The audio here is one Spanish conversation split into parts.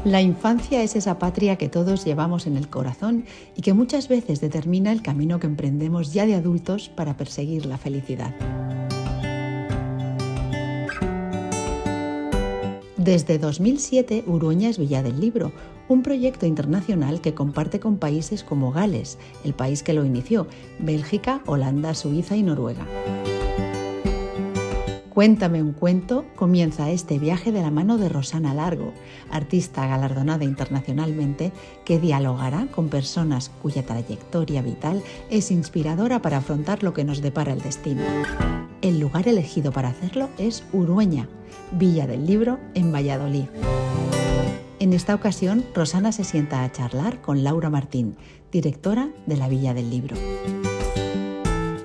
La infancia es esa patria que todos llevamos en el corazón y que muchas veces determina el camino que emprendemos ya de adultos para perseguir la felicidad. Desde 2007, Urueña es Villa del Libro, un proyecto internacional que comparte con países como Gales, el país que lo inició, Bélgica, Holanda, Suiza y Noruega. Cuéntame un cuento comienza este viaje de la mano de Rosana Largo, artista galardonada internacionalmente, que dialogará con personas cuya trayectoria vital es inspiradora para afrontar lo que nos depara el destino. El lugar elegido para hacerlo es Urueña, Villa del Libro, en Valladolid. En esta ocasión, Rosana se sienta a charlar con Laura Martín, directora de la Villa del Libro.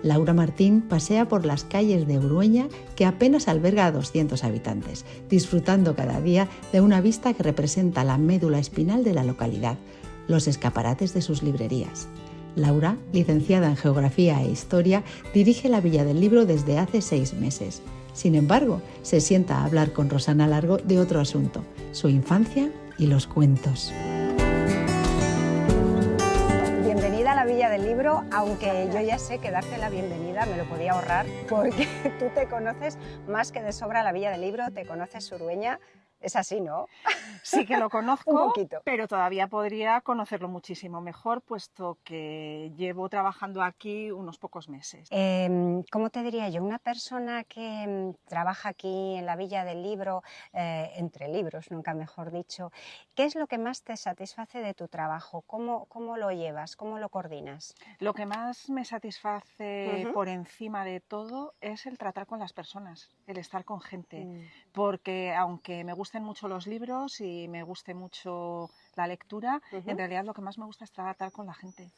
Laura Martín pasea por las calles de Urueña, que apenas alberga a 200 habitantes, disfrutando cada día de una vista que representa la médula espinal de la localidad, los escaparates de sus librerías. Laura, licenciada en Geografía e Historia, dirige la Villa del Libro desde hace 6 meses. Sin embargo, se sienta a hablar con Rosana Largo de otro asunto, su infancia y los cuentos. Bienvenida a la Villa del Libro, aunque yo ya sé que darte la bienvenida me lo podía ahorrar, porque tú te conoces más que de sobra la Villa del Libro, te conoces Urueña. Es así, ¿no? Sí que lo conozco, Un poquito. pero todavía podría conocerlo muchísimo mejor, puesto que llevo trabajando aquí unos pocos meses. ¿Cómo te diría yo? Una persona que trabaja aquí en la Villa del Libro, entre libros, nunca mejor dicho, ¿qué es lo que más te satisface de tu trabajo? ¿Cómo lo llevas? ¿Cómo lo coordinas? Lo que más me satisface por encima de todo es el tratar con las personas, el estar con gente, porque aunque me gusten mucho los libros y me guste mucho la lectura, en realidad lo que más me gusta es tratar con la gente.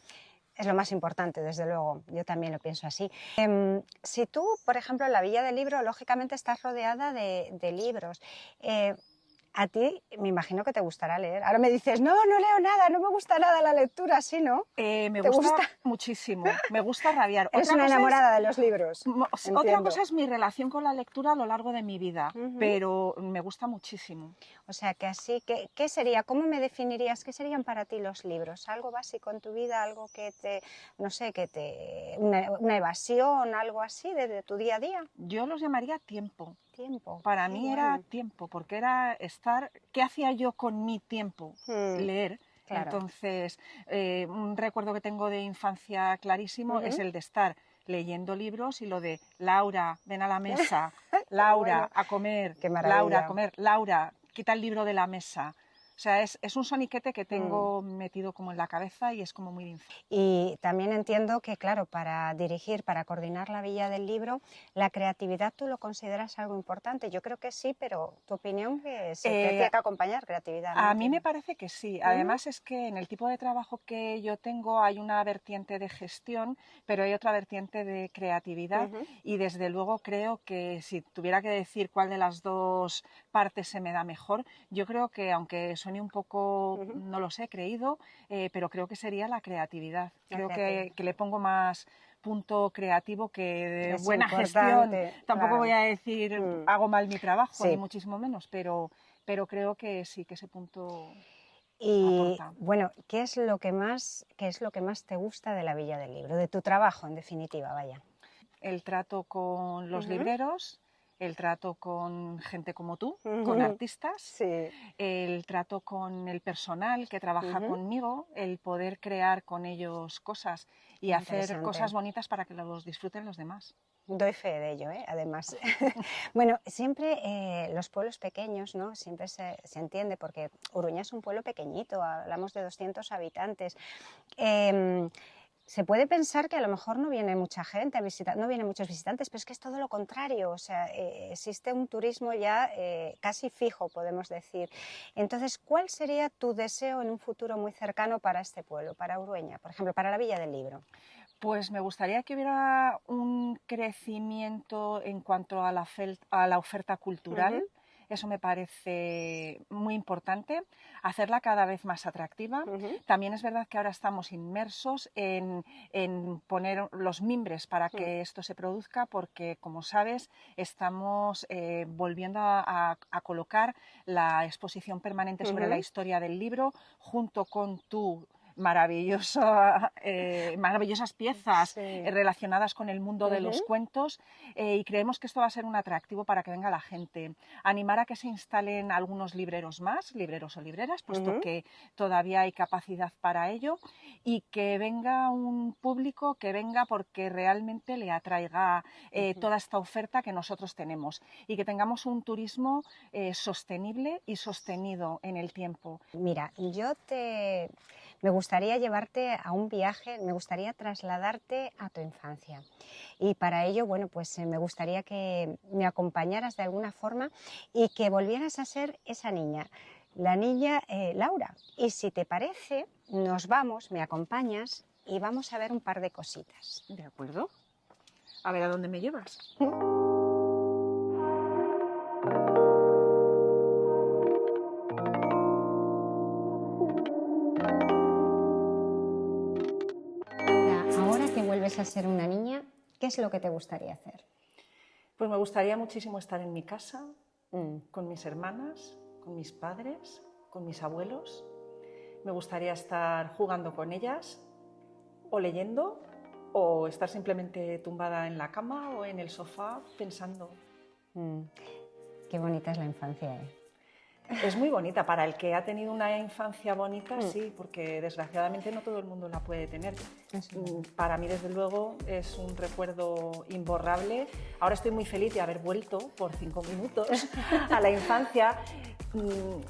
Es lo más importante, desde luego, yo también lo pienso así. Si tú, por ejemplo, en la Villa del Libro, lógicamente estás rodeada de libros. A ti me imagino que te gustará leer. Ahora me dices, no leo nada, no me gusta nada la lectura, ¿sí, no? Me gusta muchísimo, me gusta rabiar. Eres una enamorada de los libros. Otra cosa es mi relación con la lectura a lo largo de mi vida, pero me gusta muchísimo. O sea, que así, ¿qué sería? ¿Cómo me definirías? ¿Qué serían para ti los libros? ¿Algo básico en tu vida? ¿Algo que te, no sé, una evasión, algo así de tu día a día? Yo los llamaría tiempo. Tiempo. Para mí era tiempo, porque era estar, ¿qué hacía yo con mi tiempo? Leer. Claro. Entonces, un recuerdo que tengo de infancia clarísimo es el de estar leyendo libros y lo de Laura, ven a la mesa, Laura, bueno, a comer, qué maravilla. Laura, a comer, Laura, quita el libro de la mesa. O sea, es un soniquete que tengo metido como en la cabeza y es como muy infantil. Y también entiendo que, claro, para dirigir, para coordinar la Villa del Libro, la creatividad tú lo consideras algo importante. Yo creo que sí, pero tu opinión que se tiene que acompañar creatividad, ¿no? A mí me parece que sí. Además es que en el tipo de trabajo que yo tengo hay una vertiente de gestión, pero hay otra vertiente de creatividad y desde luego creo que si tuviera que decir cuál de las dos partes se me da mejor, yo creo que aunque suene un poco, no lo sé, creído, pero creo que sería la creatividad. Creo que le pongo más punto creativo que de buena gestión. Tampoco voy a decir hago mal mi trabajo, ni muchísimo menos, pero creo que sí, que ese punto y aporta. Bueno, ¿qué es lo que más te gusta de la Villa del Libro, de tu trabajo en definitiva, vaya? El trato con los libreros, el trato con gente como tú, con artistas, el trato con el personal que trabaja conmigo, el poder crear con ellos cosas y hacer cosas bonitas para que los disfruten los demás. Doy fe de ello, además. Bueno, siempre los pueblos pequeños, ¿no? Siempre se entiende, porque Urueña es un pueblo pequeñito, hablamos de 200 habitantes. Se puede pensar que a lo mejor no viene mucha gente a visitar, no vienen muchos visitantes, pero es que es todo lo contrario. O sea, existe un turismo ya casi fijo, podemos decir. Entonces, ¿cuál sería tu deseo en un futuro muy cercano para este pueblo, para Urueña, por ejemplo, para la Villa del Libro? Pues me gustaría que hubiera un crecimiento en cuanto a la oferta cultural. eso me parece muy importante, hacerla cada vez más atractiva. También es verdad que ahora estamos inmersos en poner los mimbres para que esto se produzca, porque, como sabes, estamos volviendo a colocar la exposición permanente sobre la historia del libro junto con tu maravillosas piezas relacionadas con el mundo de los cuentos, y creemos que esto va a ser un atractivo para que venga la gente. Animar a que se instalen algunos libreros más, libreros o libreras, puesto que todavía hay capacidad para ello, y que venga un público que venga porque realmente le atraiga toda esta oferta que nosotros tenemos, y que tengamos un turismo sostenible y sostenido en el tiempo. Mira, me gustaría llevarte a un viaje, me gustaría trasladarte a tu infancia. Y para ello, bueno, pues me gustaría que me acompañaras de alguna forma y que volvieras a ser esa niña, la niña Laura. Y si te parece, nos vamos, me acompañas y vamos a ver un par de cositas. ¿De acuerdo? A ver, ¿a dónde me llevas? Ahora que vuelves a ser una niña, ¿qué es lo que te gustaría hacer? Pues me gustaría muchísimo estar en mi casa, con mis hermanas, con mis padres, con mis abuelos. Me gustaría estar jugando con ellas, o leyendo, o estar simplemente tumbada en la cama o en el sofá pensando. Qué bonita es la infancia, ¿eh? Es muy bonita. Para el que ha tenido una infancia bonita, sí, porque desgraciadamente no todo el mundo la puede tener. Para mí, desde luego, es un recuerdo imborrable. Ahora estoy muy feliz de haber vuelto por 5 minutos a la infancia.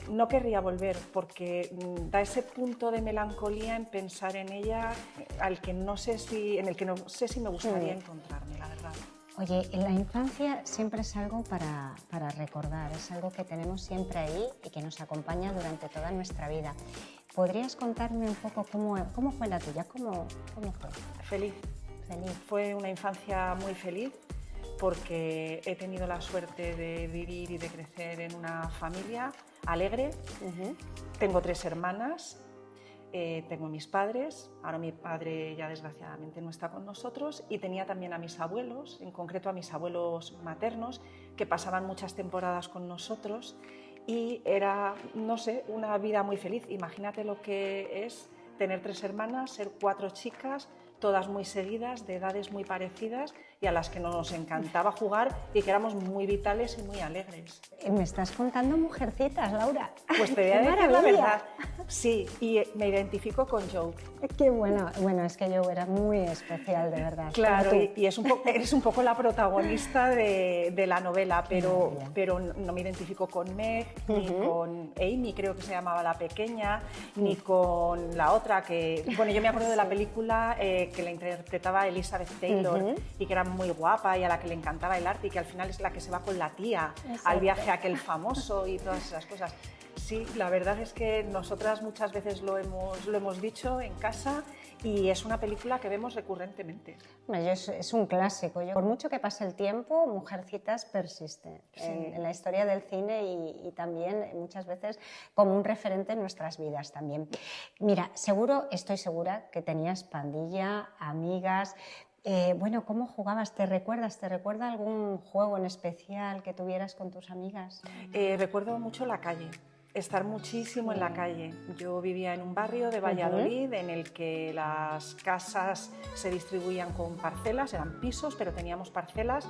No querría volver porque da ese punto de melancolía en pensar en ella en el que no sé si me gustaría encontrarme, la verdad. Oye, la infancia siempre es algo para recordar, es algo que tenemos siempre ahí y que nos acompaña durante toda nuestra vida. ¿Podrías contarme un poco cómo fue la tuya? ¿Cómo fue? Feliz. Fue una infancia muy feliz porque he tenido la suerte de vivir y de crecer en una familia alegre. Tengo 3 hermanas. Tengo mis padres, ahora mi padre ya desgraciadamente no está con nosotros, y tenía también a mis abuelos, en concreto a mis abuelos maternos, que pasaban muchas temporadas con nosotros, y era, no sé, una vida muy feliz. Imagínate lo que es tener 3 hermanas, ser 4 chicas, todas muy seguidas, de edades muy parecidas, y a las que nos encantaba jugar y que éramos muy vitales y muy alegres. Me estás contando Mujercitas, Laura. Pues te voy a decir la verdad. Sí, y me identifico con Joe. Qué bueno. Bueno, es que Joe era muy especial, de verdad. Claro, y eres un poco la protagonista de la novela, pero no me identifico con Meg, ni con Amy, creo que se llamaba la pequeña, ni con la otra que... Bueno, yo me acuerdo de la película que la interpretaba Elizabeth Taylor y que era muy guapa y a la que le encantaba el arte y que al final es la que se va con la tía al viaje aquel famoso y todas esas cosas. Sí, la verdad es que nosotras muchas veces lo hemos dicho en casa, y es una película que vemos recurrentemente. Es un clásico. Por mucho que pase el tiempo, Mujercitas persiste en la historia del cine y también muchas veces como un referente en nuestras vidas también. Mira, estoy segura que tenías pandilla, amigas. Bueno, ¿cómo jugabas? ¿Te recuerda algún juego en especial que tuvieras con tus amigas? Recuerdo mucho la calle. Estar muchísimo en la calle. Yo vivía en un barrio de Valladolid en el que las casas se distribuían con parcelas, eran pisos, pero teníamos parcelas.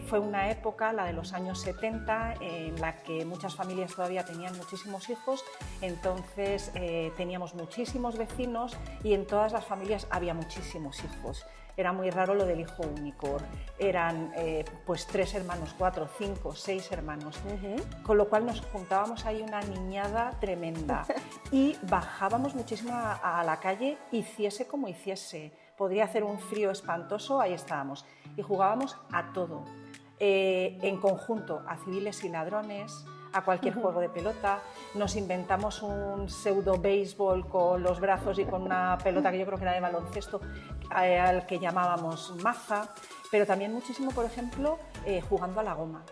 Fue una época, la de los años 70, en la que muchas familias todavía tenían muchísimos hijos, entonces teníamos muchísimos vecinos y en todas las familias había muchísimos hijos. Era muy raro lo del hijo único. Eran pues 3 hermanos, 4, 5, 6 hermanos. Con lo cual nos juntábamos ahí una niñada tremenda y bajábamos muchísimo a la calle, hiciese como hiciese. Podría hacer un frío espantoso, ahí estábamos. Y jugábamos a todo, en conjunto, a civiles y ladrones, a cualquier juego de pelota. Nos inventamos un pseudo béisbol con los brazos y con una pelota que yo creo que era de baloncesto, al que llamábamos maza, pero también muchísimo, por ejemplo, jugando a la goma.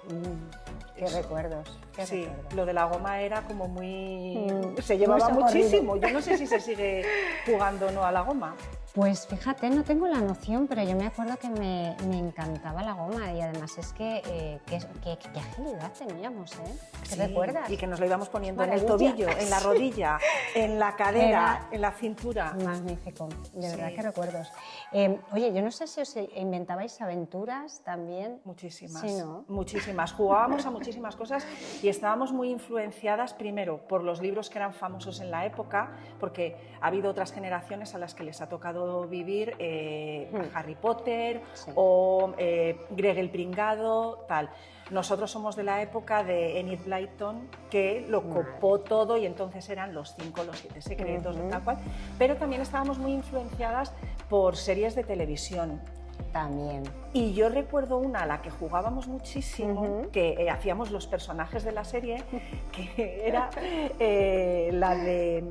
Qué recuerdos, qué Sí, recuerdos. lo de la goma era como muy... se muy llevaba socorrido. muchísimo. Yo no sé si se sigue jugando o no a la goma. Pues fíjate, no tengo la noción, pero yo me acuerdo que me encantaba la goma y además es que qué agilidad teníamos, ¿eh? ¿Te Sí, recuerdas? y que nos lo íbamos poniendo en el Maravilla. tobillo, en la rodilla, en la cadera, Era en la cintura. magnífico, de verdad, Sí. qué recuerdos. Oye, yo no sé si os inventabais aventuras también. Muchísimas, Sí, ¿no? muchísimas. Jugábamos a muchísimas cosas y estábamos muy influenciadas primero por los libros que eran famosos en la época, porque ha habido otras generaciones a las que les ha tocado vivir Harry Potter Sí. o Greg el Pringado, tal. Nosotros somos de la época de Enid Blyton, que lo copó todo y entonces eran los 5, los 7 secretos, tal cual. Pero también estábamos muy influenciadas por series de televisión. También. Y yo recuerdo una a la que jugábamos muchísimo, que hacíamos los personajes de la serie, que era la de...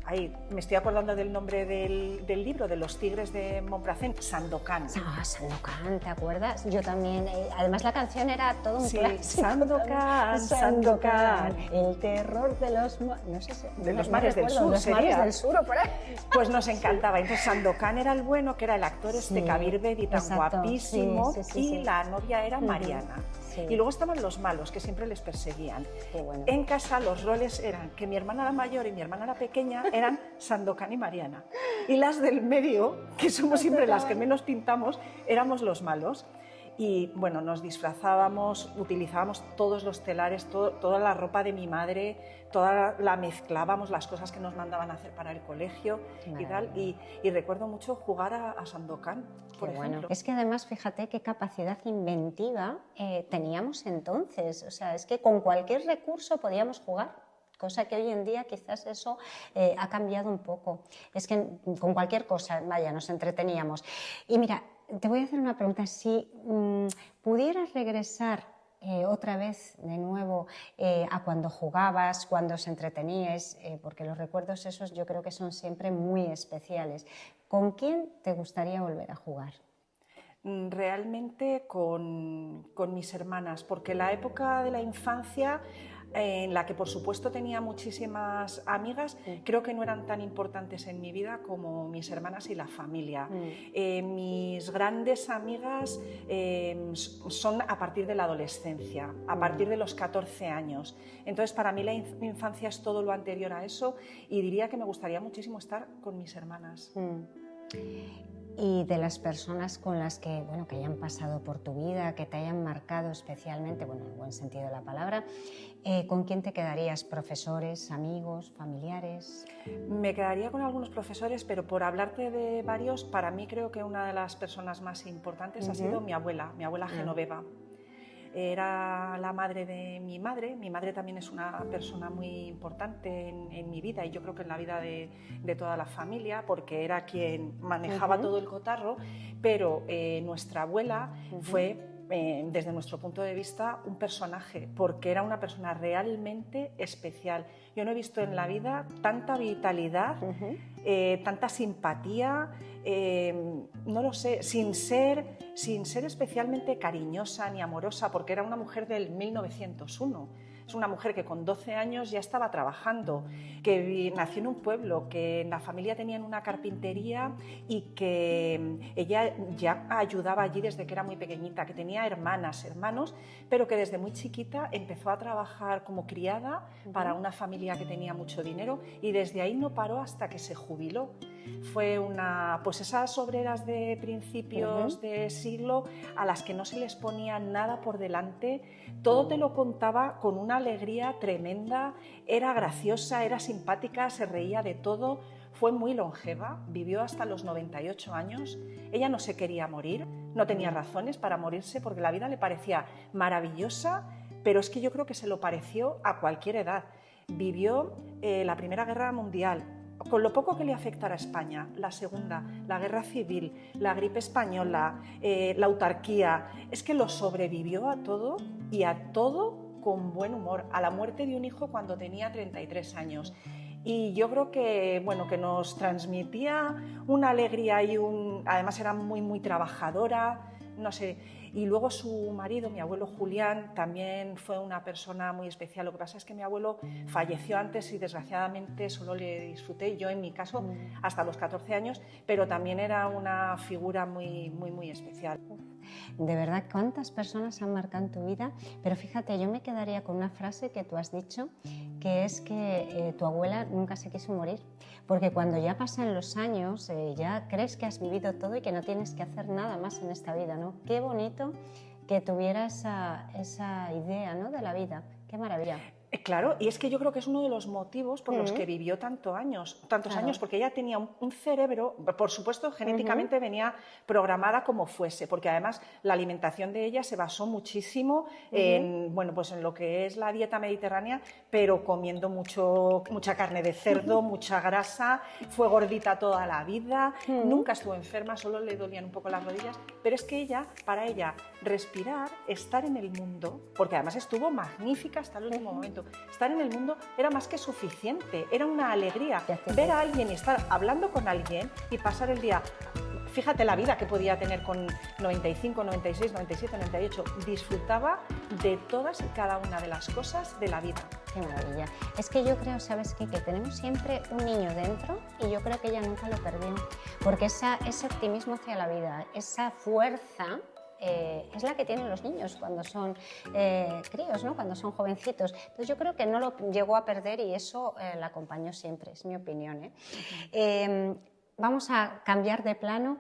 Ay, me estoy acordando del nombre del libro, de los tigres de Montparnasse, Sandokan. Ah, Sandokan, ¿te acuerdas? Yo también. Además la canción era todo un Sí, clásico. Sandokan, Sandokan. El terror de los... No sé si, De los no mares del recuerdo, sur, los sería. mares del sur o por ahí. Pues nos encantaba. Entonces Sandokan era el bueno, que era el actor Sí, Kabir Bedi, tan exacto. guapísimo, Sí, sí, sí, y sí. la novia era Mariana. Sí. Y luego estaban los malos, que siempre les perseguían. Qué bueno. En casa los roles eran que mi hermana la mayor y mi hermana la pequeña eran Sandokan y Mariana. Y las del medio, que somos siempre las que menos pintamos, éramos los malos. Y bueno, nos disfrazábamos, utilizábamos todos los telares, toda la ropa de mi madre, toda la mezclábamos, las cosas que nos mandaban a hacer para el colegio y tal. Y recuerdo mucho jugar a Sandokan, por Qué ejemplo. bueno. Es que además, fíjate qué capacidad inventiva teníamos entonces. O sea, es que con cualquier recurso podíamos jugar. Cosa que hoy en día quizás eso ha cambiado un poco. Es que con cualquier cosa, vaya, nos entreteníamos. Y mira, te voy a hacer una pregunta. Si pudieras regresar otra vez de nuevo a cuando jugabas, cuando os entreteníais, porque los recuerdos esos yo creo que son siempre muy especiales, ¿con quién te gustaría volver a jugar? Realmente con mis hermanas, porque la época de la infancia en la que por supuesto tenía muchísimas amigas, creo que no eran tan importantes en mi vida como mis hermanas y la familia. Mis grandes amigas son a partir de la adolescencia, a partir de los 14 años. Entonces para mí la infancia es todo lo anterior a eso y diría que me gustaría muchísimo estar con mis hermanas. Y de las personas con las que, bueno, que hayan pasado por tu vida, que te hayan marcado especialmente, bueno, en el buen sentido de la palabra, ¿con quién te quedarías? ¿Profesores, amigos, familiares? Me quedaría con algunos profesores, pero por hablarte de varios, para mí creo que una de las personas más importantes ha sido mi abuela Genoveva. Era la madre de mi madre. Mi madre también es una persona muy importante en mi vida y yo creo que en la vida de toda la familia, porque era quien manejaba todo el cotarro, pero nuestra abuela fue, desde nuestro punto de vista, un personaje, porque era una persona realmente especial. Yo no he visto en la vida tanta vitalidad, tanta simpatía, no lo sé, sin ser especialmente cariñosa ni amorosa, porque era una mujer del 1901. Es una mujer que con 12 años ya estaba trabajando, que nació en un pueblo, que en la familia tenían una carpintería y que ella ya ayudaba allí desde que era muy pequeñita, que tenía hermanas, hermanos, pero que desde muy chiquita empezó a trabajar como criada para una familia que tenía mucho dinero y desde ahí no paró hasta que se jubiló. Fue pues esas obreras de principios de siglo a las que no se les ponía nada por delante, todo te lo contaba con una alegría tremenda, era graciosa, era simpática, se reía de todo, fue muy longeva, vivió hasta los 98 años, ella no se quería morir, no tenía razones para morirse porque la vida le parecía maravillosa, pero es que yo creo que se lo pareció a cualquier edad. Vivió la Primera Guerra Mundial, con lo poco que le afectara a España, la Segunda, la Guerra Civil, la gripe española, la autarquía, es que lo sobrevivió a todo y a todo con buen humor, a la muerte de un hijo cuando tenía 33 años. Y yo creo que, bueno, que nos transmitía una alegría y además era muy, muy trabajadora, no sé. Y luego su marido, mi abuelo Julián, también fue una persona muy especial. Lo que pasa es que mi abuelo falleció antes y desgraciadamente solo le disfruté, yo en mi caso, hasta los 14 años, pero también era una figura muy, muy, muy especial. De verdad, cuántas personas han marcado en tu vida, pero fíjate, yo me quedaría con una frase que tú has dicho, que es que tu abuela nunca se quiso morir, porque cuando ya pasan los años ya crees que has vivido todo y que no tienes que hacer nada más en esta vida, ¿no? Qué bonito que tuviera esa idea, ¿no?, de la vida, qué maravilla. Claro, y es que yo creo que es uno de los motivos por los que vivió tantos años, porque ella tenía un cerebro, por supuesto, genéticamente venía programada como fuese, porque además la alimentación de ella se basó muchísimo en, bueno, pues en lo que es la dieta mediterránea, pero comiendo mucha carne de cerdo, mucha grasa, fue gordita toda la vida, nunca estuvo enferma, solo le dolían un poco las rodillas, pero es que para ella, respirar, estar en el mundo, porque además estuvo magnífica hasta el último momento, estar en el mundo era más que suficiente, era una alegría. Ver a alguien y estar hablando con alguien y pasar el día, fíjate la vida que podía tener con 95, 96, 97, 98, disfrutaba de todas y cada una de las cosas de la vida. Qué maravilla. Es que yo creo, ¿sabes qué? Que tenemos siempre un niño dentro y yo creo que ella nunca lo perdió, porque ese optimismo hacia la vida, esa fuerza, es la que tienen los niños cuando son críos, ¿no?, cuando son jovencitos. Entonces yo creo que no lo llegó a perder y eso la acompañó siempre, es mi opinión, Vamos a cambiar de plano.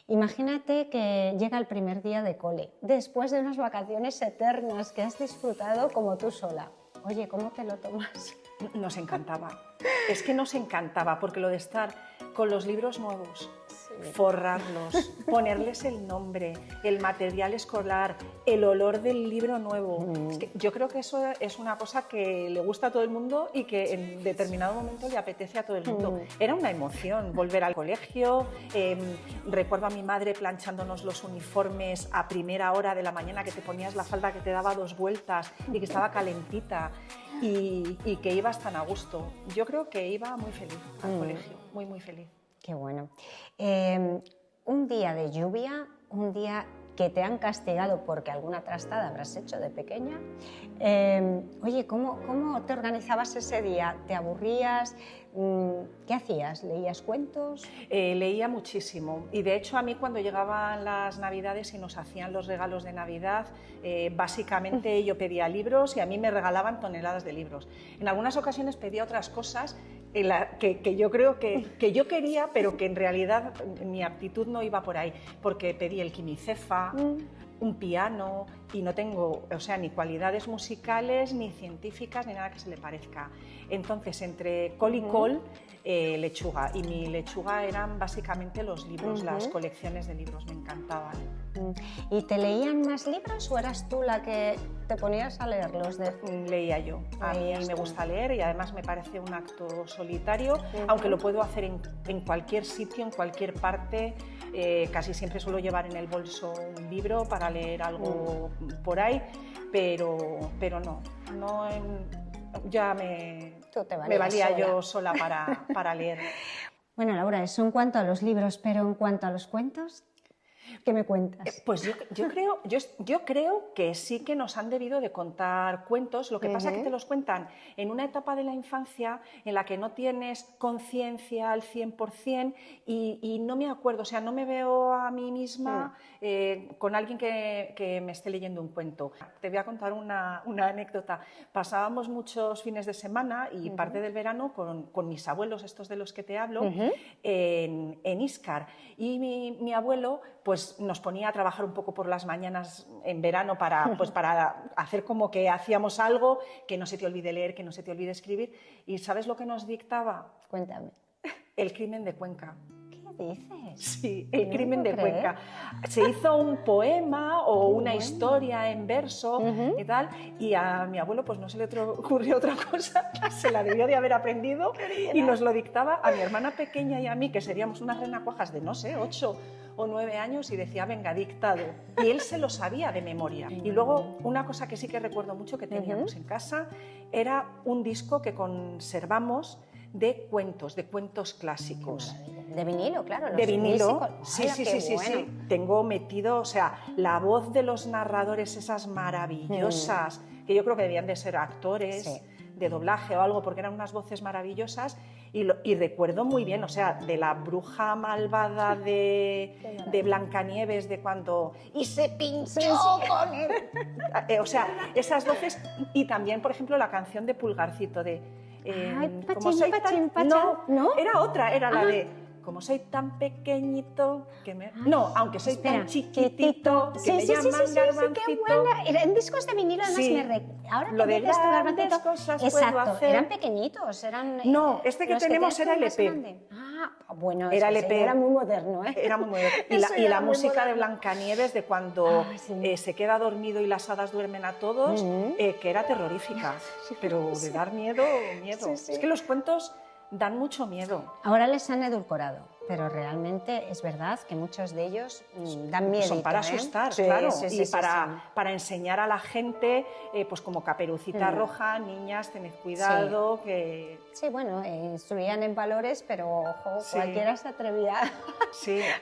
Imagínate que llega el primer día de cole, después de unas vacaciones eternas que has disfrutado como tú sola. Oye, ¿cómo te lo tomas? Nos encantaba. Es que nos encantaba, porque lo de estar con los libros nuevos, forrarlos, ponerles el nombre, el material escolar, el olor del libro nuevo. Es que yo creo que eso es una cosa que le gusta a todo el mundo y que en determinado momento le apetece a todo el mundo. Era una emoción volver al colegio. Recuerdo a mi madre planchándonos los uniformes a primera hora de la mañana, que te ponías la falda que te daba 2 vueltas y que estaba calentita y que ibas tan a gusto. Yo creo que iba muy feliz al colegio, muy, muy feliz. Qué bueno. Un día de lluvia, un día que te han castigado porque alguna trastada habrás hecho de pequeña. Oye, ¿cómo te organizabas ese día? ¿Te aburrías? ¿Qué hacías? ¿Leías cuentos? Leía muchísimo y de hecho a mí cuando llegaban las Navidades y nos hacían los regalos de Navidad, básicamente yo pedía libros y a mí me regalaban toneladas de libros. En algunas ocasiones pedía otras cosas que yo creo que yo quería, pero que en realidad mi aptitud no iba por ahí, porque pedí el quimicefa, un piano, y no tengo, o sea, ni cualidades musicales, ni científicas, ni nada que se le parezca. Entonces, entre col y col, lechuga, y mi lechuga eran básicamente los libros, las colecciones de libros, me encantaban. ¿Y te leían más libros o eras tú la que te ponías a leerlos? Leía yo. A mí me gusta leer y además me parece un acto solitario, aunque lo puedo hacer en cualquier sitio, en cualquier parte. Casi siempre suelo llevar en el bolso un libro para leer algo por ahí, pero no ya me valía yo sola para leer. Bueno, Laura, eso en cuanto a los libros, pero en cuanto a los cuentos, ¿qué me cuentas? Pues yo creo que sí que nos han debido de contar cuentos. Lo que pasa es que te los cuentan en una etapa de la infancia en la que no tienes conciencia al 100% y no me acuerdo, o sea, no me veo a mí misma con alguien que me esté leyendo un cuento. Te voy a contar una anécdota. Pasábamos muchos fines de semana y parte del verano con mis abuelos, estos de los que te hablo, en Íscar. Y mi abuelo pues nos ponía a trabajar un poco por las mañanas en verano para hacer como que hacíamos algo, que no se te olvide leer, que no se te olvide escribir. ¿Y sabes lo que nos dictaba? Cuéntame. El crimen de Cuenca. ¿Qué dices? Sí, el crimen de Cuenca. Se hizo un poema o una historia en verso y tal, y a mi abuelo pues no se le ocurrió otra cosa, se la debió de haber aprendido y nos lo dictaba a mi hermana pequeña y a mí, que seríamos unas renacuajas de, no sé, 8 o 9 años, y decía, venga, dictado. Y él se lo sabía de memoria. Y luego, una cosa que sí que recuerdo mucho que teníamos en casa, era un disco que conservamos de cuentos clásicos. De vinilo, claro. De vinilo, sí, sí. Tengo metido, o sea, la voz de los narradores, esas maravillosas, que yo creo que debían de ser actores de doblaje o algo, porque eran unas voces maravillosas. Y recuerdo muy bien, o sea, de la bruja malvada de Blancanieves, de cuando... ¡Y se pinchó con él! O sea, esas voces. Y también, por ejemplo, la canción de Pulgarcito, de... como soy tan... No, era otra, era la de... Como soy tan pequeñito que me... No, aunque soy tan chiquitito que me llaman Garbancito. Qué buena. Eran discos de vinilo, además ahora lo de grandes cosas exacto, puedo hacer. Eran pequeñitos, eran... No, este que tenemos era LP. Bueno, era LP. Era muy moderno, ¿eh? Era muy moderno. Y la música de Blancanieves, de cuando se queda dormido y las hadas duermen a todos, que era terrorífica. Pero de dar miedo. Es que los cuentos dan mucho miedo. Ahora les han edulcorado, pero realmente es verdad que muchos de ellos dan miedo. Son para asustar, claro, y para enseñar a la gente, pues como Caperucita Roja, niñas, tened cuidado, que... Sí, bueno, instruían en valores, pero ojo, cualquiera se atrevía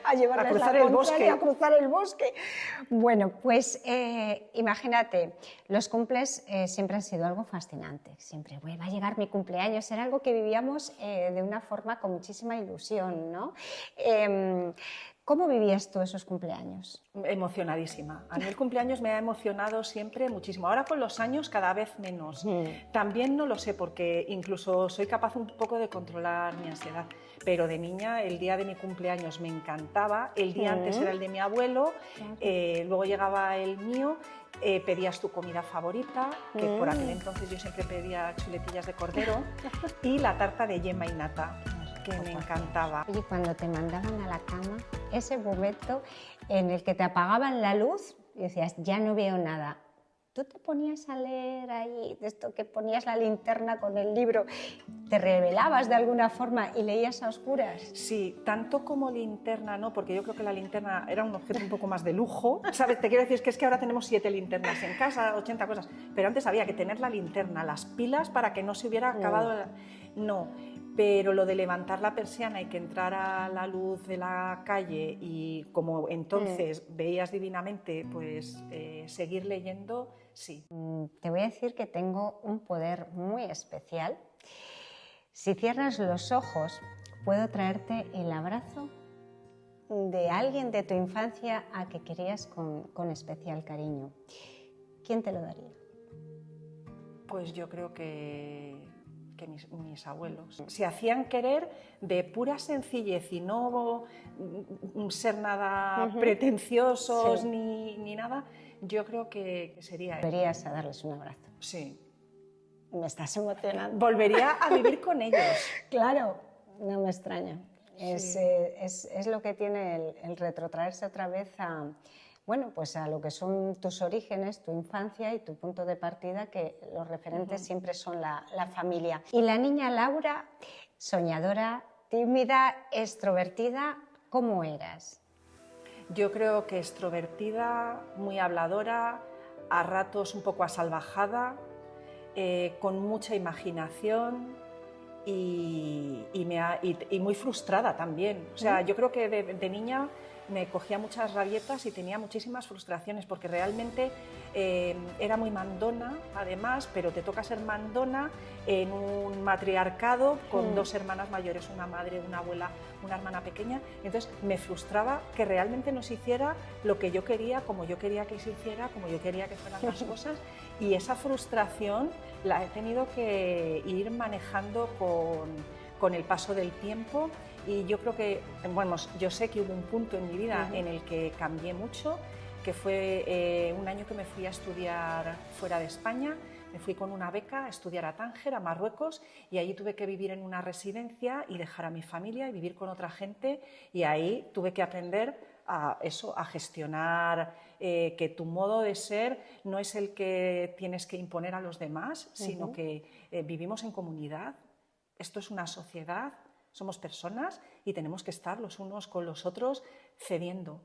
a llevarles a cruzar la el bosque. A cruzar el bosque. Bueno, pues imagínate, los cumples siempre han sido algo fascinante. Siempre, va a llegar mi cumpleaños, era algo que vivíamos de una forma con muchísima ilusión, ¿no? ¿Cómo vivías tú esos cumpleaños? Emocionadísima. A mí el cumpleaños me ha emocionado siempre muchísimo. Ahora con los años cada vez menos. También no lo sé porque incluso soy capaz un poco de controlar mi ansiedad. Pero de niña el día de mi cumpleaños me encantaba. El día antes era el de mi abuelo, luego llegaba el mío. Pedías tu comida favorita, que por aquel entonces yo siempre pedía chuletillas de cordero y la tarta de yema y nata, que me encantaba. Oye, cuando te mandaban a la cama, ese momento en el que te apagaban la luz y decías, ya no veo nada, ¿tú te ponías a leer ahí, de esto que ponías la linterna con el libro, te revelabas de alguna forma y leías a oscuras? Sí, tanto como linterna, no, porque yo creo que la linterna era un objeto un poco más de lujo, ¿sabes? Te quiero decir, es que ahora tenemos 7 linternas en casa, 80 cosas, pero antes había que tener la linterna, las pilas para que no se hubiera acabado... No, pero lo de levantar la persiana y que entrara la luz de la calle y como entonces veías divinamente, pues seguir leyendo, sí. Te voy a decir que tengo un poder muy especial. Si cierras los ojos, puedo traerte el abrazo de alguien de tu infancia a que querías con especial cariño. ¿Quién te lo daría? Pues yo creo que mis abuelos. Se hacían querer de pura sencillez y no ser nada pretenciosos ni nada. Yo creo que sería... Volverías a darles un abrazo. Sí. Me estás emocionando. Volvería a vivir con ellos. Claro, no me extraña. Sí. Es lo que tiene el retrotraerse otra vez a... Bueno, pues a lo que son tus orígenes, tu infancia y tu punto de partida, que los referentes siempre son la familia. Y la niña Laura, soñadora, tímida, extrovertida, ¿cómo eras? Yo creo que extrovertida, muy habladora, a ratos un poco asalvajada, con mucha imaginación y muy frustrada también. O sea, yo creo que de niña me cogía muchas rabietas y tenía muchísimas frustraciones porque realmente era muy mandona, además, pero te toca ser mandona en un matriarcado con 2 hermanas mayores, una madre, una abuela, una hermana pequeña. Entonces me frustraba que realmente no se hiciera lo que yo quería, como yo quería que se hiciera, como yo quería que fueran las cosas. Y esa frustración la he tenido que ir manejando con el paso del tiempo. Y yo creo que, bueno, yo sé que hubo un punto en mi vida en el que cambié mucho, que fue un año que me fui a estudiar fuera de España. Me fui con una beca a estudiar a Tánger, a Marruecos, y allí tuve que vivir en una residencia y dejar a mi familia y vivir con otra gente. Y ahí tuve que aprender a gestionar, que tu modo de ser no es el que tienes que imponer a los demás, sino que vivimos en comunidad. Esto es una sociedad. Somos personas y tenemos que estar los unos con los otros cediendo,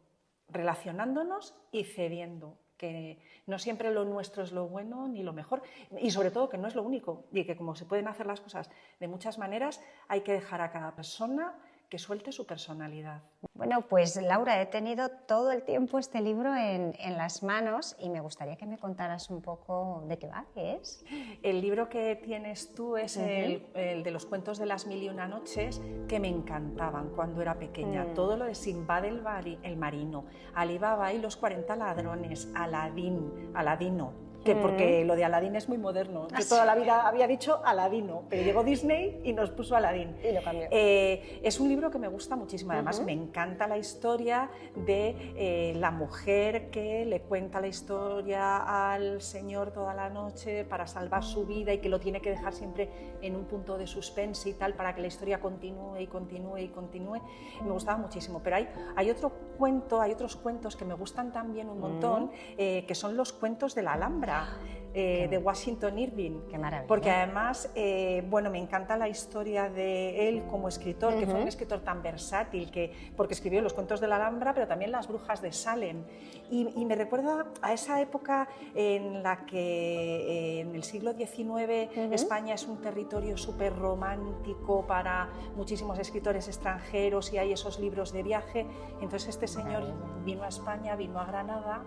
relacionándonos y cediendo, que no siempre lo nuestro es lo bueno ni lo mejor y sobre todo que no es lo único y que como se pueden hacer las cosas de muchas maneras hay que dejar a cada persona que suelte su personalidad. Bueno, pues Laura, he tenido todo el tiempo este libro en las manos y me gustaría que me contaras un poco de qué va, qué es. El libro que tienes tú es el de los cuentos de las 1001 noches, que me encantaban cuando era pequeña. Todo lo de Sinbad el marino, Ali Baba y los 40 ladrones, Aladino. Porque lo de Aladín es muy moderno. Yo toda la vida había dicho Aladino, pero llegó Disney y nos puso Aladín. Y lo cambió. Es un libro que me gusta muchísimo. Además, me encanta la historia de la mujer que le cuenta la historia al señor toda la noche para salvar su vida y que lo tiene que dejar siempre en un punto de suspense y tal, para que la historia continúe y continúe y continúe. Me gustaba muchísimo. Pero hay otros cuentos que me gustan también un montón, que son los cuentos de la Alhambra. De Washington Irving. Qué maravilla. Porque además, me encanta la historia de él como escritor, que fue un escritor tan versátil, porque escribió los cuentos de la Alhambra, pero también las brujas de Salem. Y me recuerda a esa época en la que en el siglo XIX España es un territorio súper romántico para muchísimos escritores extranjeros y hay esos libros de viaje. Entonces este señor vino a España, vino a Granada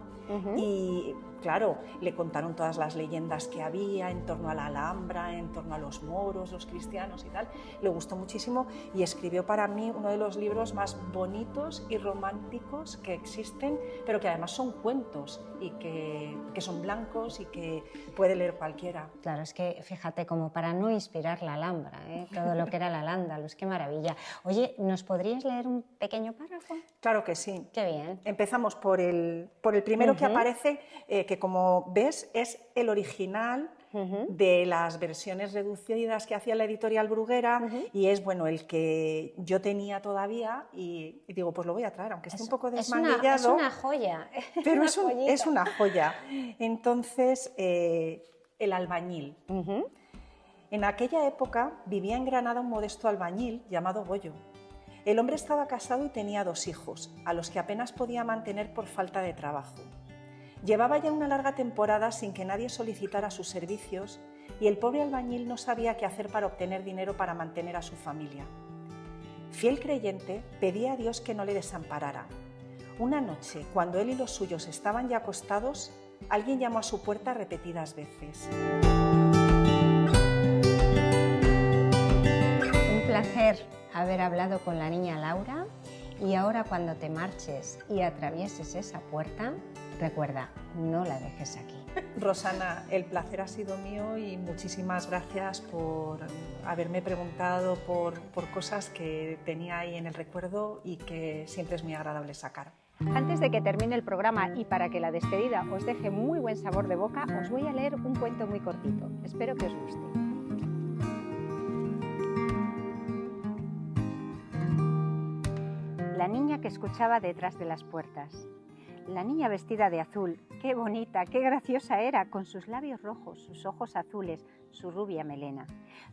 y claro, le contaron todas las leyendas que había en torno a la Alhambra, en torno a los moros, los cristianos y tal. Le gustó muchísimo y escribió para mí uno de los libros más bonitos y románticos que existen, pero que además son cuentos y que son blancos y que puede leer cualquiera. Claro, es que fíjate, como para no inspirar la Alhambra, todo lo que era la Al-Ándalus, qué maravilla. Oye, ¿nos podrías leer un pequeño párrafo? Claro que sí. Qué bien. Empezamos por el primero que aparece, que como ves es el original de las versiones reducidas que hacía la editorial Bruguera y es el que yo tenía todavía y digo, pues lo voy a traer, aunque esté un poco desmanguillado. Es una joya. Pero es una joya. Entonces, el albañil. En aquella época vivía en Granada un modesto albañil llamado Goyo. El hombre estaba casado y tenía 2 hijos, a los que apenas podía mantener por falta de trabajo. Llevaba ya una larga temporada sin que nadie solicitara sus servicios y el pobre albañil no sabía qué hacer para obtener dinero para mantener a su familia. Fiel creyente, pedía a Dios que no le desamparara. Una noche, cuando él y los suyos estaban ya acostados, alguien llamó a su puerta repetidas veces. Un placer haber hablado con la niña Laura y ahora cuando te marches y atravieses esa puerta, recuerda, no la dejes aquí. Rosana, el placer ha sido mío y muchísimas gracias por haberme preguntado por cosas que tenía ahí en el recuerdo y que siempre es muy agradable sacar. Antes de que termine el programa y para que la despedida os deje muy buen sabor de boca, os voy a leer un cuento muy cortito. Espero que os guste. La niña que escuchaba detrás de las puertas. La niña vestida de azul, qué bonita, qué graciosa era, con sus labios rojos, sus ojos azules, su rubia melena.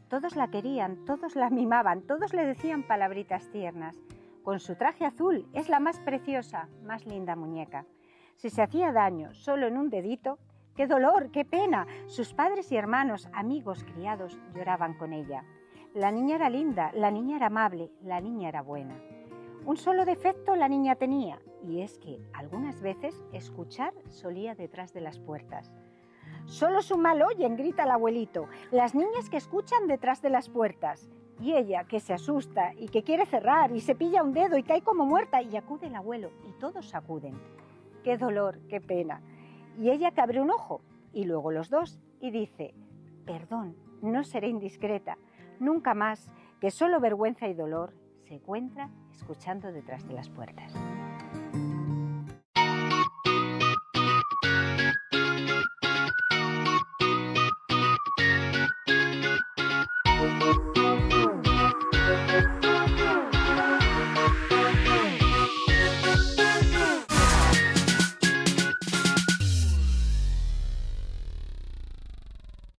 Todos la querían, todos la mimaban, todos le decían palabritas tiernas. Con su traje azul es la más preciosa, más linda muñeca. Si se hacía daño solo en un dedito, ¡qué dolor, qué pena! Sus padres y hermanos, amigos, criados lloraban con ella. La niña era linda, la niña era amable, la niña era buena. Un solo defecto la niña tenía, y es que algunas veces escuchar solía detrás de las puertas. «Solo su mal oyen», grita el abuelito, «las niñas que escuchan detrás de las puertas». Y ella, que se asusta y que quiere cerrar y se pilla un dedo y cae como muerta, y acude el abuelo, y todos acuden. ¡Qué dolor, qué pena! Y ella que abre un ojo, y luego los dos, y dice, «Perdón, no seré indiscreta, nunca más, que solo vergüenza y dolor se encuentra escuchando detrás de las puertas».